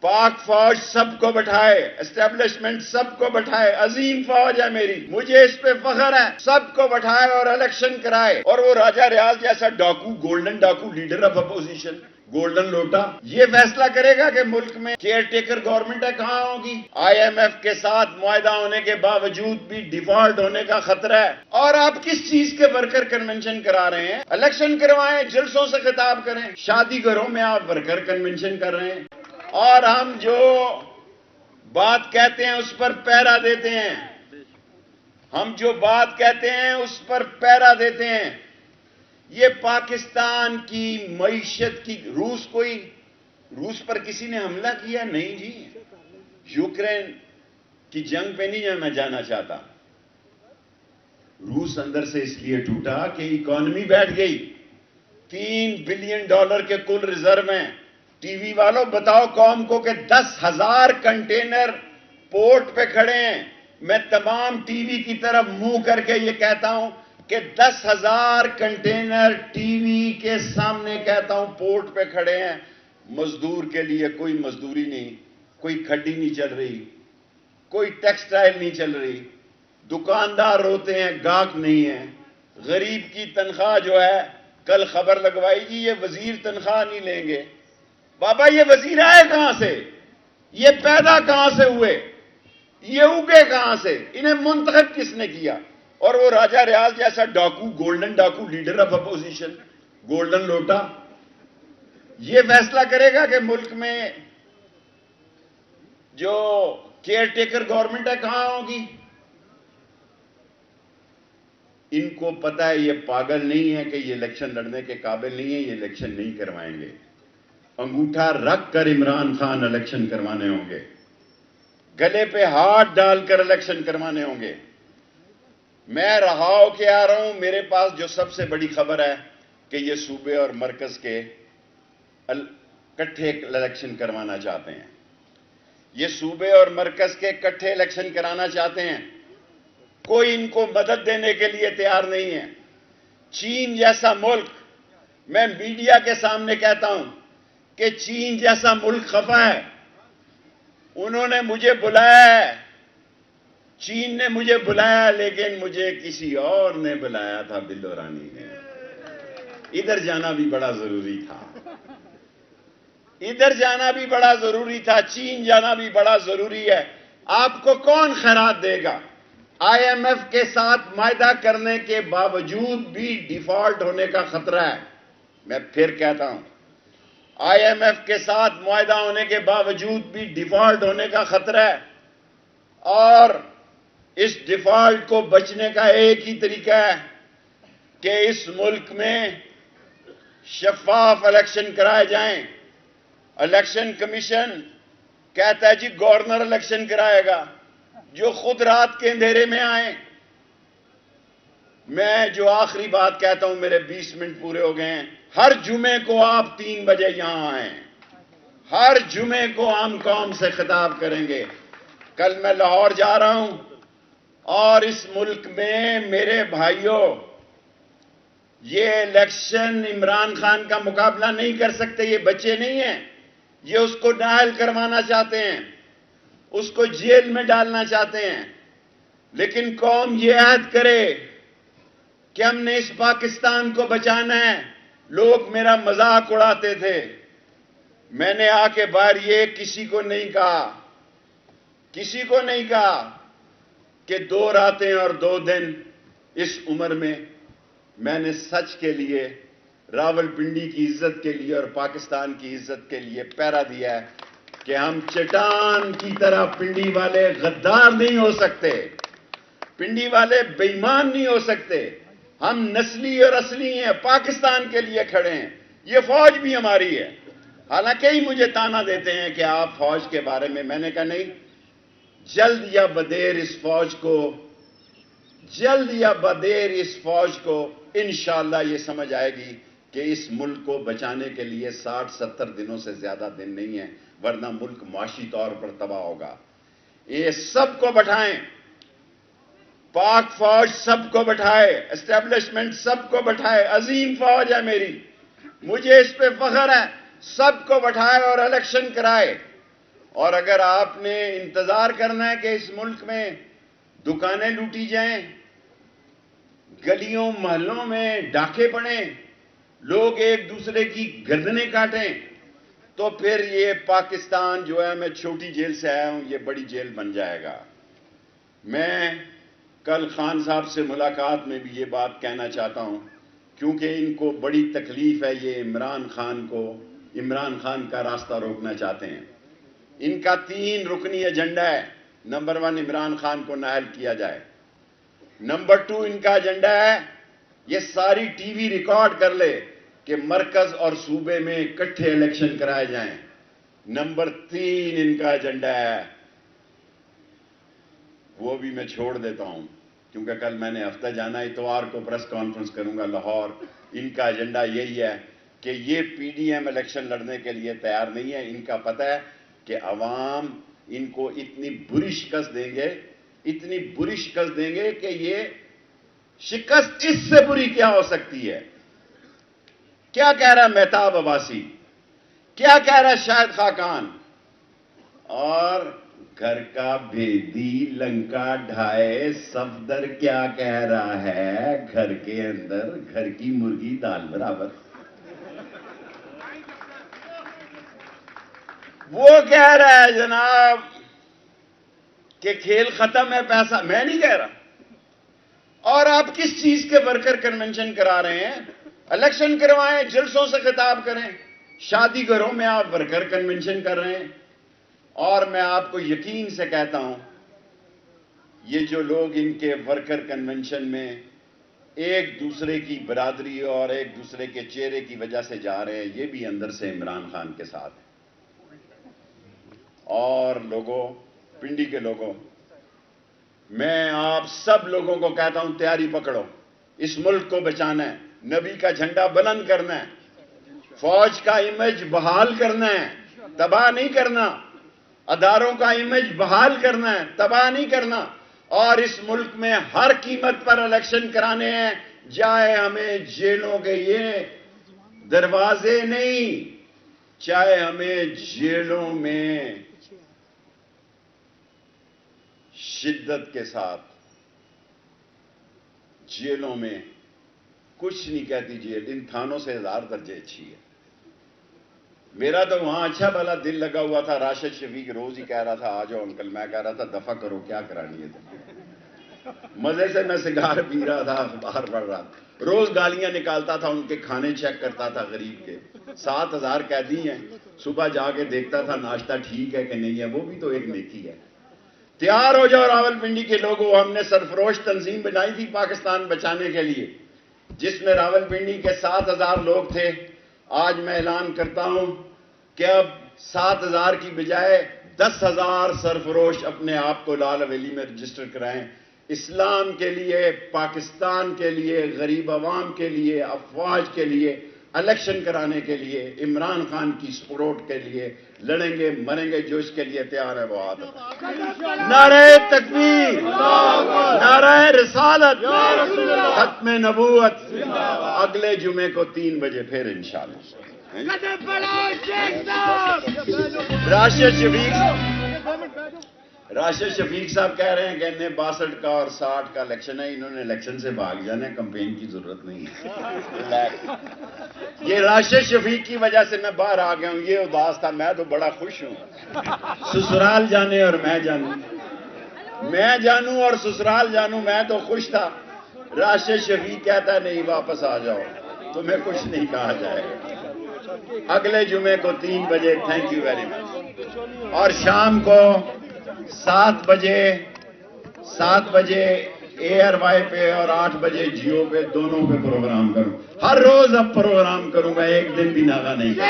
پاک فوج سب کو بٹھائے، اسٹیبلشمنٹ سب کو بٹھائے، عظیم فوج ہے میری، مجھے اس پہ فخر ہے، سب کو بٹھائے اور الیکشن کرائے، اور وہ راجہ ریاض جیسا ڈاکو، گولڈن ڈاکو، لیڈر آف اپوزیشن، گولڈن لوٹا، یہ فیصلہ کرے گا کہ ملک میں کیئر ٹیکر گورنمنٹ ہے کہاں ہوگی۔ آئی ایم ایف کے ساتھ معاہدہ ہونے کے باوجود بھی ڈیفالٹ ہونے کا خطرہ ہے، اور آپ کس چیز کے ورکر کنونشن کرا رہے ہیں؟ الیکشن کروائیں، جلسوں سے خطاب کریں، شادی گھروں میں آپ ورکر کنونشن کر رہے ہیں، اور ہم جو بات کہتے ہیں اس پر پہرا دیتے ہیں، ہم جو بات کہتے ہیں اس پر پہرا دیتے ہیں۔ یہ پاکستان کی معیشت کی روس پر کسی نے حملہ کیا؟ نہیں جی، یوکرین کی جنگ پہ نہیں میں جانا چاہتا۔ روس اندر سے اس لیے ٹوٹا کہ اکانومی بیٹھ گئی، $3 بلین کے کل ریزرو ہیں۔ ٹی وی والوں بتاؤ قوم کو کہ 10,000 کنٹینر پورٹ پہ کھڑے ہیں۔ میں تمام ٹی وی کی طرف منہ کر کے یہ کہتا ہوں کہ 10,000 کنٹینر ٹی وی کے سامنے کہتا ہوں پورٹ پہ کھڑے ہیں، مزدور کے لیے کوئی مزدوری نہیں، کوئی کھڈی نہیں چل رہی، کوئی ٹیکسٹائل نہیں چل رہی، دکاندار روتے ہیں گاہک نہیں ہے، غریب کی تنخواہ جو ہے کل خبر لگوائی گی یہ وزیر تنخواہ نہیں لیں گے۔ بابا یہ وزیر آئے کہاں سے؟ یہ پیدا کہاں سے ہوئے؟ یہ اگے کہاں سے؟ انہیں منتخب کس نے کیا؟ اور وہ راجہ ریاض جیسا ڈاکو، گولڈن ڈاکو، لیڈر آف اپوزیشن، گولڈن لوٹا، یہ فیصلہ کرے گا کہ ملک میں جو کیئر ٹیکر گورنمنٹ ہے کہاں ہوگی۔ ان کو پتا ہے یہ پاگل نہیں ہے کہ یہ الیکشن لڑنے کے قابل نہیں ہے، یہ الیکشن نہیں کروائیں گے۔ انگوٹھا رکھ کر عمران خان الیکشن کروانے ہوں گے، گلے پہ ہاتھ ڈال کر الیکشن کروانے ہوں گے۔ میں رہا ہو کے آ رہا ہوں، میرے پاس جو سب سے بڑی خبر ہے کہ یہ صوبے اور مرکز کے اکٹھے الیکشن کروانا چاہتے ہیں، یہ صوبے اور مرکز کے اکٹھے الیکشن کرانا چاہتے ہیں، کوئی ان کو مدد دینے کے لیے تیار نہیں ہے۔ چین جیسا ملک، میں میڈیا کے سامنے کہتا ہوں کہ چین جیسا ملک خفا ہے، انہوں نے مجھے بلایا ہے، چین نے مجھے بلایا، لیکن مجھے کسی اور نے بلایا تھا، بلو رانی نے۔ ادھر جانا بھی بڑا ضروری تھا، ادھر جانا بھی بڑا ضروری تھا، چین جانا بھی بڑا ضروری ہے۔ آپ کو کون خیرات دے گا؟ آئی ایم ایف کے ساتھ معاہدہ کرنے کے باوجود بھی ڈیفالٹ ہونے کا خطرہ ہے۔ میں پھر کہتا ہوں، آئی ایم ایف کے ساتھ معاہدہ ہونے کے باوجود بھی ڈیفالٹ ہونے کا خطرہ ہے، اور اس ڈیفالٹ کو بچنے کا ایک ہی طریقہ ہے کہ اس ملک میں شفاف الیکشن کرائے جائیں۔ الیکشن کمیشن کہتا ہے جی گورنر الیکشن کرائے گا، جو خود رات کے اندھیرے میں آئیں۔ میں جو آخری بات کہتا ہوں، میرے 20 منٹ پورے ہو گئے ہیں، ہر جمعے کو آپ 3 بجے یہاں آئیں، ہر جمعے کو ہم قوم سے خطاب کریں گے۔ کل میں لاہور جا رہا ہوں، اور اس ملک میں میرے بھائیوں یہ الیکشن عمران خان کا مقابلہ نہیں کر سکتے، یہ بچے نہیں ہیں، یہ اس کو نااہل کروانا چاہتے ہیں، اس کو جیل میں ڈالنا چاہتے ہیں، لیکن قوم یہ عہد کرے کہ ہم نے اس پاکستان کو بچانا ہے۔ لوگ میرا مذاق اڑاتے تھے، میں نے آ کے باہر یہ کسی کو نہیں کہا کہ 2 راتیں اور 2 دن اس عمر میں نے سچ کے لیے، راول پنڈی کی عزت کے لیے اور پاکستان کی عزت کے لیے پہرا دیا ہے کہ ہم چٹان کی طرح، پنڈی والے غدار نہیں ہو سکتے، پنڈی والے بے ایمان نہیں ہو سکتے، ہم نسلی اور اصلی ہیں، پاکستان کے لیے کھڑے ہیں، یہ فوج بھی ہماری ہے۔ حالانکہ ہی مجھے تانا دیتے ہیں کہ آپ فوج کے بارے میں نے کہا نہیں، جلد یا بدیر اس فوج کو انشاءاللہ یہ سمجھ آئے گی کہ اس ملک کو بچانے کے لیے 60-70 دنوں سے زیادہ دن نہیں ہیں، ورنہ ملک معاشی طور پر تباہ ہوگا۔ یہ سب کو بٹھائیں، پاک فوج سب کو بٹھائے، اسٹیبلشمنٹ سب کو بٹھائے، عظیم فوج ہے میری، مجھے اس پہ فخر ہے، سب کو بٹھائے اور الیکشن کرائے، اور اگر آپ نے انتظار کرنا ہے کہ اس ملک میں دکانیں لوٹی جائیں، گلیوں محلوں میں ڈاکے پڑیں، لوگ ایک دوسرے کی گردنیں کاٹیں، تو پھر یہ پاکستان جو ہے، میں چھوٹی جیل سے آیا ہوں، یہ بڑی جیل بن جائے گا۔ میں کل خان صاحب سے ملاقات میں بھی یہ بات کہنا چاہتا ہوں، کیونکہ ان کو بڑی تکلیف ہے، یہ عمران خان کا راستہ روکنا چاہتے ہیں۔ ان کا 3 رکنی ایجنڈا ہے۔ نمبر 1، عمران خان کو نااہل کیا جائے۔ نمبر 2، ان کا ایجنڈا ہے یہ ساری ٹی وی ریکارڈ کر لے کہ مرکز اور صوبے میں اکٹھے الیکشن کرائے جائیں۔ نمبر 3 ان کا ایجنڈا ہے، وہ بھی میں چھوڑ دیتا ہوں کیونکہ کل میں نے ہفتہ جانا، اتوار کو پریس کانفرنس کروں گا لاہور۔ ان کا ایجنڈا یہی ہے کہ یہ پی ڈی ایم الیکشن لڑنے کے لیے تیار نہیں ہے۔ ان کا پتہ ہے کہ عوام ان کو اتنی بری شکست دیں گے کہ یہ شکست اس سے بری کیا ہو سکتی ہے۔ کیا کہہ رہا مہتاب عباسی، کیا کہہ رہا شاہد خاقان، اور گھر کا بھیدی لنکا ڈھائے صفدر کیا کہہ رہا ہے، گھر کے اندر گھر کی مرغی دال برابر۔ وہ کہہ رہا ہے جناب کہ کھیل ختم ہے، پیسہ میں نہیں کہہ رہا۔ اور آپ کس چیز کے ورکر کنونشن کرا رہے ہیں؟ الیکشن کروائیں، جلسوں سے خطاب کریں، شادی گھروں میں آپ ورکر کنونشن کر رہے ہیں۔ اور میں آپ کو یقین سے کہتا ہوں، یہ جو لوگ ان کے ورکر کنونشن میں ایک دوسرے کی برادری اور ایک دوسرے کے چہرے کی وجہ سے جا رہے ہیں، یہ بھی اندر سے عمران خان کے ساتھ ہیں۔ اور لوگوں، پنڈی کے لوگوں، میں آپ سب لوگوں کو کہتا ہوں، تیاری پکڑو، اس ملک کو بچانا ہے، نبی کا جھنڈا بلند کرنا ہے، فوج کا امیج بحال کرنا ہے، تباہ نہیں کرنا، اداروں کا امیج بحال کرنا ہے، تباہ نہیں کرنا، اور اس ملک میں ہر قیمت پر الیکشن کرانے ہیں، چاہے ہمیں جیلوں کے یہ دروازے نہیں، چاہے ہمیں جیلوں میں شدت کے ساتھ، جیلوں میں کچھ نہیں کہتی جیل، ان تھانوں سے 1000 درجے اچھی ہے۔ میرا تو وہاں اچھا بھلا دل لگا ہوا تھا، راشد شفیق روز ہی کہہ رہا تھا آ جاؤ انکل، میں کہہ رہا تھا دفع کرو، کیا کرانی ہے تم۔ مزے سے میں سگار پی رہا تھا، اخبار پڑھ رہا تھا، روز گالیاں نکالتا تھا، ان کے کھانے چیک کرتا تھا غریب کے۔ 7000 قیدی ہیں، صبح جا کے دیکھتا تھا ناشتہ ٹھیک ہے کہ نہیں ہے، وہ بھی تو ایک نیکی ہے۔ تیار ہو جاؤ راولپنڈی کے لوگوں، ہم نے سرفروش تنظیم بنائی تھی پاکستان بچانے کے لیے، جس میں راولپنڈی کے 7000 لوگ تھے۔ آج میں اعلان کرتا ہوں کہ اب 7000 کی بجائے 10,000 سرفروش اپنے آپ کو لال حویلی میں رجسٹر کرائیں۔ اسلام کے لیے، پاکستان کے لیے، غریب عوام کے لیے، افواج کے لیے، الیکشن کرانے کے لیے، عمران خان کی سپورٹ کے لیے لڑیں گے، مریں گے، جو اس کے لیے تیار ہے وہ ہاتھ۔ نعرہ تکبیر، نعرہ رسالت، ختم نبوت۔ اگلے جمعے کو 3 بجے پھر انشاءاللہ۔ راشد شفیق صاحب کہہ رہے ہیں کہ انہیں 62 کا اور 60 کا الیکشن ہے، انہوں نے الیکشن سے بھاگ جانا ہے، کمپین کی ضرورت نہیں ہے۔ یہ راشد شفیق کی وجہ سے میں باہر آ گیا ہوں، یہ اداس تھا، میں تو بڑا خوش ہوں۔ سسرال جانے اور میں جانوں، میں جانوں اور سسرال جانوں، میں تو خوش تھا۔ راشد شفیق کہتا ہے نہیں واپس آ جاؤ، تمہیں کچھ نہیں کہا جائے گا۔ اگلے جمعے کو 3 بجے، تھینک یو ویری مچ۔ اور شام کو 7 بجے ایئر وائی پہ اور 8 بجے جیو پہ، دونوں پہ پروگرام کروں۔ ہر روز اب پروگرام کروں گا، ایک دن بھی ناغا نہیں کروں۔